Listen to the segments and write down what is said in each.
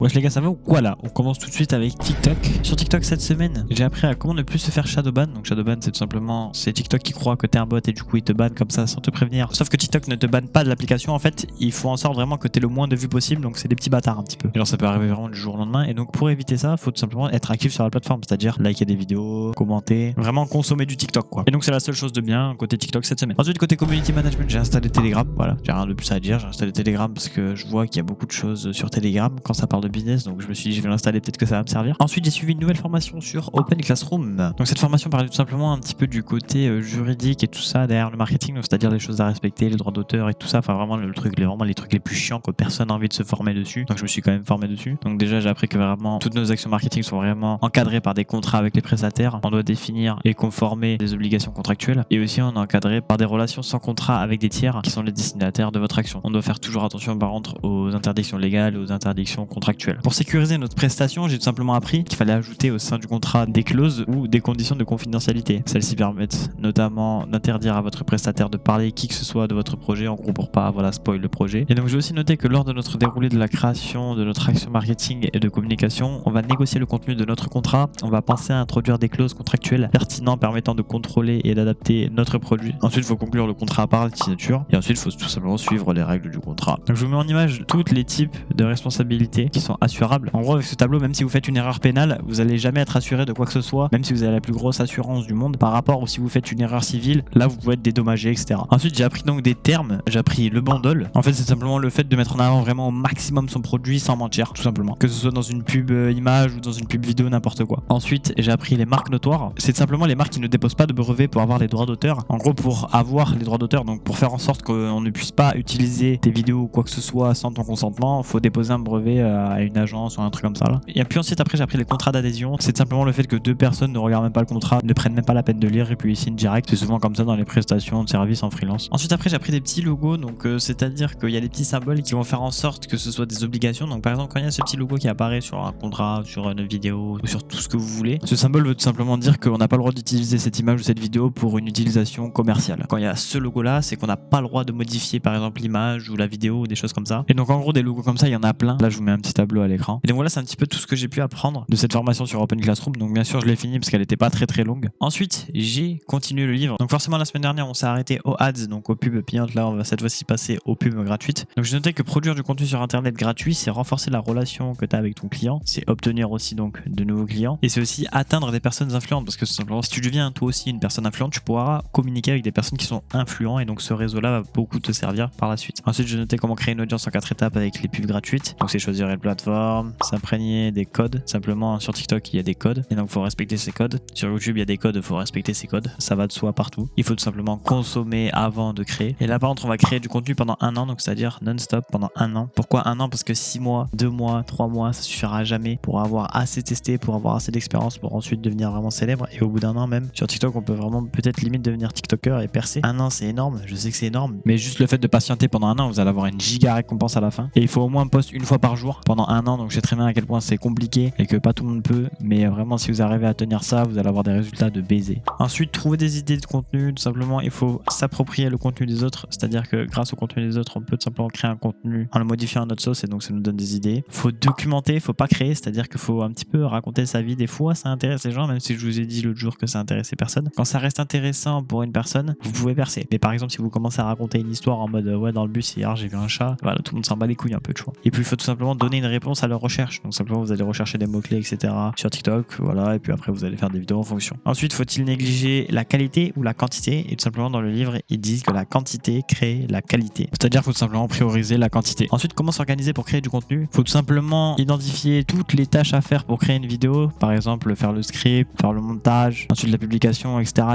Wesh les gars, ça va ou quoi là? On commence tout de suite avec TikTok. Sur TikTok cette semaine, j'ai appris à comment ne plus se faire shadowban. Donc shadowban, c'est tout simplement, c'est TikTok qui croit que t'es un bot et du coup il te banne comme ça sans te prévenir. Sauf que TikTok ne te banne pas de l'application. En fait, il faut en sorte vraiment que t'aies le moins de vues possible. Donc c'est des petits bâtards un petit peu. Et genre ça peut arriver vraiment du jour au lendemain. Et donc pour éviter ça, faut tout simplement être actif sur la plateforme, c'est-à-dire liker des vidéos, commenter, vraiment consommer du TikTok quoi. Et donc c'est la seule chose de bien côté TikTok cette semaine. Ensuite côté community management, j'ai installé Telegram. Voilà, j'ai rien de plus à dire. J'ai installé Telegram parce que je vois qu'il y a beaucoup de choses sur Telegram quand ça parle de business. Donc je me suis dit je vais l'installer, peut-être que ça va me servir. Ensuite j'ai suivi une nouvelle formation sur Open Classroom. Donc cette formation parlait tout simplement un petit peu du côté juridique et tout ça derrière le marketing, donc c'est-à-dire les choses à respecter, les droits d'auteur et tout ça. Enfin vraiment le truc, vraiment les trucs les plus chiants que personne n'a envie de se former dessus. Donc je me suis quand même formé dessus. Donc déjà j'ai appris que vraiment toutes nos actions marketing sont vraiment encadrées par des contrats avec les prestataires. On doit définir et conformer des obligations contractuelles et aussi on est encadré par des relations sans contrat avec des tiers qui sont les destinataires de votre action. On doit faire toujours attention par contre aux interdictions légales et aux interdictions contractuelles. Pour sécuriser notre prestation, j'ai tout simplement appris qu'il fallait ajouter au sein du contrat des clauses ou des conditions de confidentialité. Celles-ci permettent notamment d'interdire à votre prestataire de parler qui que ce soit de votre projet, en gros pour pas spoil le projet. Et donc j'ai aussi noté que lors de notre déroulé de la création de notre action marketing et de communication, on va négocier le contenu de notre contrat, on va penser à introduire des clauses contractuelles pertinentes permettant de contrôler et d'adapter notre produit. Ensuite, il faut conclure le contrat par la signature et ensuite il faut tout simplement suivre les règles du contrat. Donc je vous mets en image tous les types de responsabilités qui sont assurables. En gros, avec ce tableau, même si vous faites une erreur pénale, vous allez jamais être assuré de quoi que ce soit, même si vous avez la plus grosse assurance du monde par rapport ou si vous faites une erreur civile, là vous pouvez être dédommagé, etc. Ensuite, j'ai appris donc des termes, j'ai appris le bundle. En fait, c'est simplement le fait de mettre en avant vraiment au maximum son produit sans mentir, tout simplement. Que ce soit dans une pub image ou dans une pub vidéo, n'importe quoi. Ensuite, j'ai appris les marques notoires. C'est simplement les marques qui ne déposent pas de brevet pour avoir les droits d'auteur. En gros, pour avoir les droits d'auteur, donc pour faire en sorte qu'on ne puisse pas utiliser tes vidéos ou quoi que ce soit sans ton consentement, faut déposer un brevet à une agence ou un truc comme ça là. Et puis ensuite après j'ai appris les contrats d'adhésion. C'est simplement le fait que deux personnes ne regardent même pas le contrat, ne prennent même pas la peine de lire et puis ils signent direct. C'est souvent comme ça dans les prestations de services en freelance. Ensuite après j'ai appris des petits logos, donc c'est-à-dire qu'il y a des petits symboles qui vont faire en sorte que ce soit des obligations. Donc par exemple quand il y a ce petit logo qui apparaît sur un contrat, sur une vidéo ou sur tout ce que vous voulez, ce symbole veut tout simplement dire qu'on n'a pas le droit d'utiliser cette image ou cette vidéo pour une utilisation commerciale. Quand il y a ce logo là, c'est qu'on n'a pas le droit de modifier par exemple l'image ou la vidéo ou des choses comme ça. Et donc en gros des logos comme ça il y en a plein. Là je vous mets un petit tableau à l'écran. Et donc voilà, c'est un petit peu tout ce que j'ai pu apprendre de cette formation sur Open Classroom. Donc bien sûr je l'ai fini parce qu'elle n'était pas très longue. Ensuite j'ai continué le livre. Donc forcément la semaine dernière on s'est arrêté aux ads, donc aux pubs payantes. Là on va cette fois-ci passer aux pubs gratuites. Donc j'ai noté que produire du contenu sur internet gratuit, c'est renforcer la relation que tu as avec ton client, c'est obtenir aussi donc de nouveaux clients et c'est aussi atteindre des personnes influentes, parce que simplement si tu deviens toi aussi une personne influente, tu pourras communiquer avec des personnes qui sont influents et donc ce réseau là va beaucoup te servir par la suite. Ensuite j'ai noté comment créer une audience en 4 étapes avec les pubs gratuites. Donc c'est choisir une plateforme, s'imprégner des codes. Simplement sur TikTok il y a des codes et donc il faut respecter ces codes. Sur YouTube il y a des codes, il faut respecter ces codes. Ça va de soi partout. Il faut tout simplement consommer avant de créer. Et là par contre on va créer du contenu pendant un an, donc c'est-à-dire non-stop pendant un an. Pourquoi un an? Parce que 6 mois, 2 mois, 3 mois ça suffira jamais pour avoir assez testé, pour avoir assez d'expérience pour ensuite devenir vraiment célèbre. Et au bout d'un an même, sur TikTok on peut vraiment peut-être limite devenir TikToker et percer. Un an c'est énorme, je sais que c'est énorme, mais juste le fait de patienter pendant un an, vous allez avoir une giga récompense à la fin. Et il faut au moins poster une fois par jour pendant un an, donc je sais très bien à quel point c'est compliqué et que pas tout le monde peut, mais vraiment si vous arrivez à tenir ça, vous allez avoir des résultats de baiser. Ensuite, trouver des idées de contenu, tout simplement il faut s'approprier le contenu des autres, c'est-à-dire que grâce au contenu des autres on peut tout simplement créer un contenu en le modifiant à notre sauce et donc ça nous donne des idées. Faut documenter, faut pas créer, c'est-à-dire qu'il faut un petit peu raconter sa vie. Des fois ça intéresse les gens, même si je vous ai dit l'autre jour que ça intéressait personne. Quand ça reste intéressant pour une personne, vous pouvez percer. Mais par exemple si vous commencez à raconter une histoire en mode ouais dans le bus hier j'ai vu un chat, voilà, tout le monde s'en bat les couilles un peu de choix. Et puis il faut tout simplement donner une réponse à leur recherche. Donc simplement vous allez rechercher des mots-clés etc sur TikTok, voilà, et puis après vous allez faire des vidéos en fonction. Ensuite, faut-il négliger la qualité ou la quantité? Et tout simplement dans le livre ils disent que la quantité crée la qualité, c'est-à-dire qu'il faut tout simplement prioriser la quantité. Ensuite, comment s'organiser pour créer du contenu? Faut tout simplement identifier toutes les tâches à faire pour créer une vidéo, par exemple faire le script, faire le montage, ensuite la publication, etc.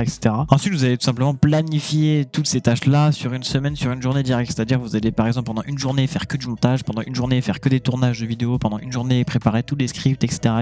Ensuite vous allez tout simplement planifier toutes ces tâches là sur une semaine, sur une journée directe, c'est-à-dire vous allez par exemple pendant une journée faire que du montage, pendant une journée faire que des tournages de vidéos, pendant une journée préparer tous les scripts, etc.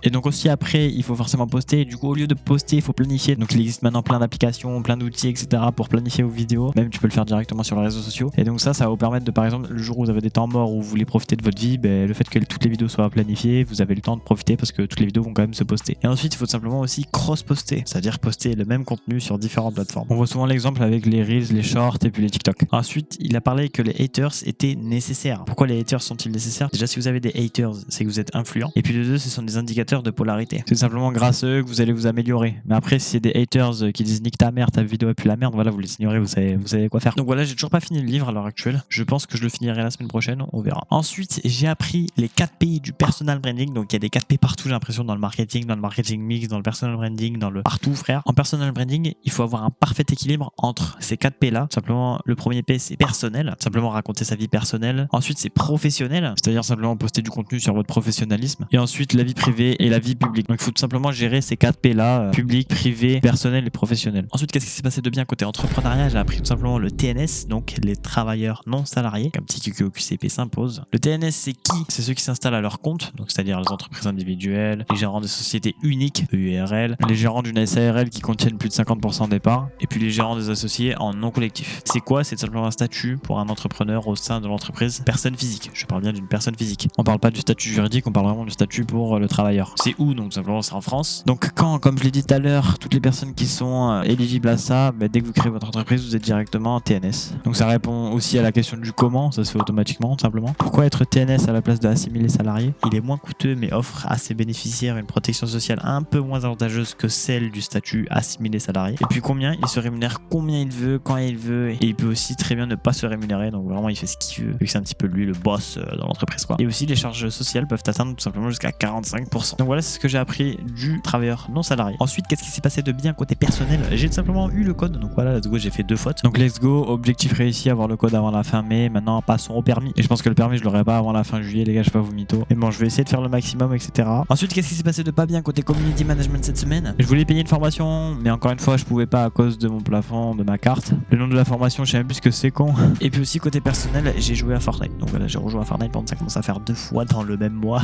Et donc aussi après il faut forcément poster, et du coup au lieu de poster il faut planifier. Donc il existe maintenant plein d'applications, plein d'outils etc pour planifier vos vidéos, même tu peux le faire directement sur les réseaux sociaux. Et donc ça va vous permettre de par exemple le jour où vous avez des temps morts où vous voulez profiter de votre vie, le fait que toutes les vidéos soient planifiées, vous avez le temps de profiter parce que toutes les vidéos vont quand même se poster. Et ensuite il faut simplement aussi cross-poster, c'est-à-dire poster le même contenu sur différentes plateformes. On voit souvent l'exemple avec les Reels, les Shorts et puis les TikTok. Ensuite il a parlé que les haters étaient nécessaires. Pourquoi les haters sont-ils nécessaires? Déjà si vous avez des haters, c'est que vous êtes influent. Et puis de 2, ce sont des indicateurs de polarité. C'est simplement grâce à eux que vous allez vous améliorer. Mais après, si c'est des haters qui disent nique ta mère, ta vidéo est plus la merde, voilà, vous les ignorez, vous savez quoi faire. Donc voilà, j'ai toujours pas fini le livre à l'heure actuelle. Je pense que je le finirai la semaine prochaine, on verra. Ensuite, j'ai appris les 4 P du personal branding. Donc il y a des 4 P partout, j'ai l'impression, dans le marketing mix, dans le personal branding, dans le partout, frère. En personal branding, il faut avoir un parfait équilibre entre ces 4 P là. Simplement, le premier P, c'est personnel, simplement raconter sa vie personnelle. Ensuite, c'est professionnel, c'est-à-dire simplement poster du contenu sur votre professionnalisme. Et ensuite, la vie privée et la vie publique. Donc il faut tout simplement gérer ces 4 P là, public, privé, personnel et professionnel. Ensuite, qu'est-ce qui s'est passé de bien côté entrepreneuriat? J'ai appris tout simplement le TNS, donc les travailleurs non salariés. Un petit QQCP s'impose. Le TNS, c'est qui? C'est ceux qui s'installent à leur compte, donc c'est-à-dire les entreprises individuelles, les gérants de sociétés uniques, URL, les gérants d'une SARL qui contiennent plus de 50% des parts, et puis les gérants des associés en non collectif. C'est quoi? C'est simplement un statut pour un entrepreneur au sein de l'entreprise, personne physique. Je parle bien d'une personne physique. On parle pas du statut juridique, on parle vraiment du statut pour le travailleur. C'est où? Donc simplement c'est en France. Donc quand, comme je l'ai dit tout à l'heure, toutes les personnes qui sont éligibles à ça, dès que vous créez votre entreprise, vous êtes directement en TNS. Donc ça répond aussi à la question du comment, ça se fait automatiquement tout simplement. Pourquoi être TNS à la place de assimiler salarié? Il est moins coûteux mais offre à ses bénéficiaires une protection sociale un peu moins avantageuse que celle du statut assimilé salarié. Et puis combien? Il se rémunère combien il veut, quand il veut, et il peut aussi très bien ne pas se rémunérer, donc vraiment il fait ce qu'il veut, vu que c'est un petit peu lui le boss dans l'entreprise quoi. Et aussi les charges sociales peuvent atteindre tout simplement jusqu'à 45%. Donc voilà, c'est ce que j'ai appris du travailleur non salarié. Ensuite, qu'est-ce qui s'est passé de bien côté personnel? J'ai tout simplement eu le code, donc voilà, let's go, j'ai fait 2 fautes. Donc let's go, objectif réussi, avoir le code avant la fin mai. Maintenant passons au permis. Et je pense que le permis je l'aurai pas avant la fin juillet, les gars, je vais pas vous mytho. Mais bon, je vais essayer de faire le maximum, etc. Ensuite, qu'est-ce qui s'est passé de pas bien côté community management cette semaine? Je voulais payer une formation, mais encore une fois, je pouvais pas à cause de mon plafond, de ma carte. Le nom de la formation, je sais même plus ce que c'est, con. Et puis aussi côté personnel, j'ai joué à Fortnite. Donc voilà, j'ai rejoué à Fortnite pendant ça commence à faire 2 fois dans le même mois.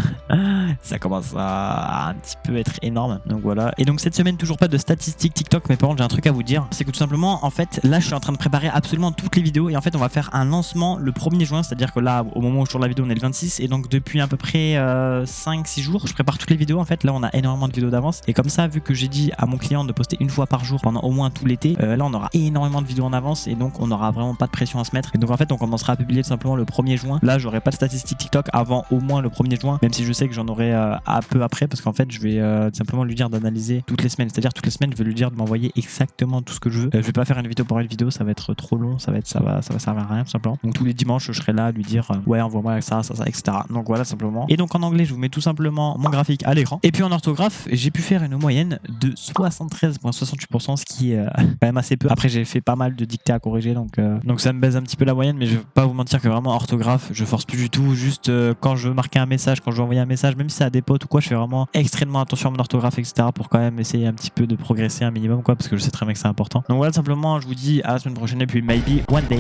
Ça commence à un petit peu être énorme. Donc voilà. Et donc cette semaine, toujours pas de statistiques TikTok, mais par contre, j'ai un truc à vous dire. C'est que tout simplement, en fait, là, je suis en train de préparer absolument toutes les vidéos. Et en fait, on va faire un lancement le 1er juin. C'est-à-dire que là, au moment où je tourne la vidéo, on est le 26. Et donc, depuis à peu près 5-6 jours, je prépare toutes les vidéos. En fait, là, on a énormément de vidéos d'avance. Et comme ça, vu que j'ai dit à mon client de poster une fois par jour pendant au moins tout l'été, là, on aura énormément de vidéos en avance. Et donc, on n'aura vraiment pas de pression à se mettre. Et donc, en fait, on commencera à publier tout simplement le 1er juin. Là, j'aurai pas de statistiques TikTok avant au moins le 1er juin. Même si je sais que j'en aurai un peu après. Parce qu'en fait, je vais simplement lui dire d'analyser toutes les semaines. C'est-à-dire, toutes les semaines, je vais lui dire de m'envoyer exactement tout ce que je veux. Je vais pas faire une vidéo pour une vidéo. Ça va être trop long. Ça va servir à rien, tout simplement. Donc, tous les dimanches, je serai là à lui dire ouais, envoie-moi ça, etc. Donc, voilà, simplement. Et donc, en anglais, je vous mets tout simplement mon graphique à l'écran. Et puis, en orthographe, j'ai pu faire une moyenne de 73,68%, ce qui est quand même assez peu. Après, j'ai fait pas mal de dictées à corriger. Donc ça me baise un petit peu la moyenne. Mais je vais pas vous mentir que vraiment, orthographe, je force plus du tout. Juste quand je veux marquer un message, quand je veux envoyer un message, même si c'est à des potes ou quoi, je fais vraiment extrêmement attention à mon orthographe, etc. pour quand même essayer un petit peu de progresser un minimum, quoi, parce que je sais très bien que c'est important. Donc voilà, simplement, je vous dis à la semaine prochaine et puis maybe one day.